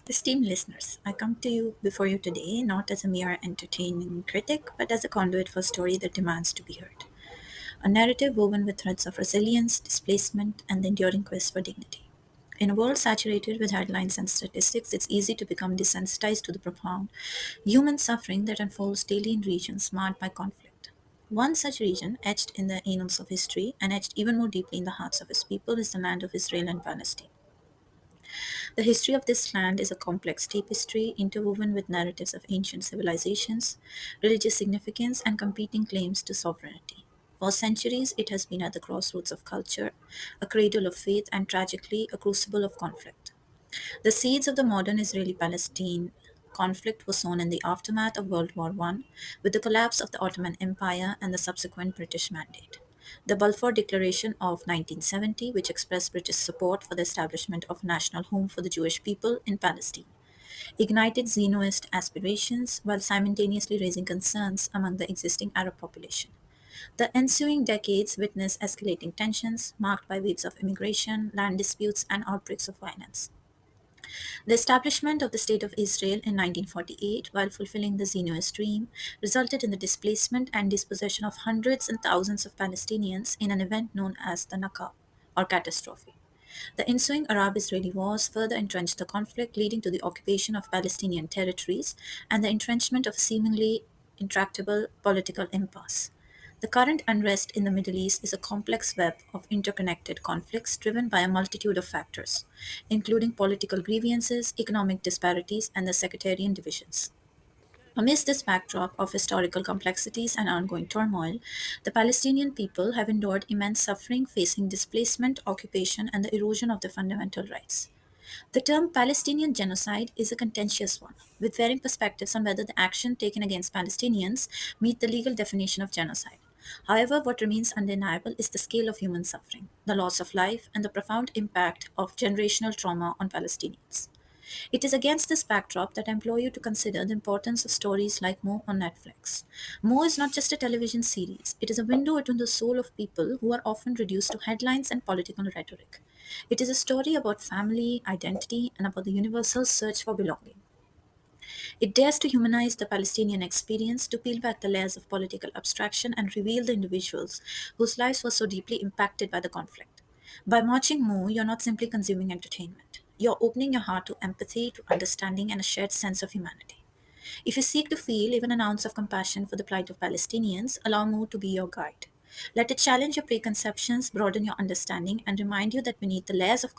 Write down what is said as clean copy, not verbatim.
Esteemed listeners, I come to you before you today not as a mere entertaining critic, but as a conduit for a story that demands to be heard. A narrative woven with threads of resilience, displacement, and the enduring quest for dignity. In a world saturated with headlines and statistics, it's easy to become desensitized to the profound human suffering that unfolds daily in regions marked by conflict. One such region, etched in the annals of history and etched even more deeply in the hearts of its people, is the land of Israel and Palestine. The history of this land is a complex tapestry interwoven with narratives of ancient civilizations, religious significance, and competing claims to sovereignty. For centuries, it has been at the crossroads of culture, a cradle of faith, and tragically, a crucible of conflict. The seeds of the modern Israeli Palestine conflict were sown in the aftermath of World War I, with the collapse of the Ottoman Empire and the subsequent British Mandate. The Balfour Declaration of 1970, which expressed British support for the establishment of a national home for the Jewish people in Palestine, ignited Zionist aspirations while simultaneously raising concerns among the existing Arab population. The ensuing decades witnessed escalating tensions marked by waves of immigration, land disputes, and outbreaks of violence. The establishment of the State of Israel in 1948, while fulfilling the Zionist dream, resulted in the displacement and dispossession of hundreds and thousands of Palestinians in an event known as the Nakba, or catastrophe. The ensuing Arab Israeli wars further entrenched the conflict, leading to the occupation of Palestinian territories and the entrenchment of a seemingly intractable political impasse. The current unrest in the Middle East is a complex web of interconnected conflicts driven by a multitude of factors, including political grievances, economic disparities, and the sectarian divisions. Amidst this backdrop of historical complexities and ongoing turmoil, the Palestinian people have endured immense suffering, facing displacement, occupation, and the erosion of their fundamental rights. The term Palestinian genocide is a contentious one, with varying perspectives on whether the action taken against Palestinians meet the legal definition of genocide. However, what remains undeniable is the scale of human suffering, the loss of life, and the profound impact of generational trauma on Palestinians. It is against this backdrop that I implore you to consider the importance of stories like Mo on Netflix. Mo is not just a television series, it is a window into the soul of people who are often reduced to headlines and political rhetoric. It is a story about family, identity, and about the universal search for belonging. It dares to humanize the Palestinian experience, to peel back the layers of political abstraction, and reveal the individuals whose lives were so deeply impacted by the conflict. By watching Mo, you're not simply consuming entertainment. You're opening your heart to empathy, to understanding, and a shared sense of humanity. If you seek to feel even an ounce of compassion for the plight of Palestinians, allow Mo to be your guide. Let it challenge your preconceptions, broaden your understanding, and remind you that beneath the layers of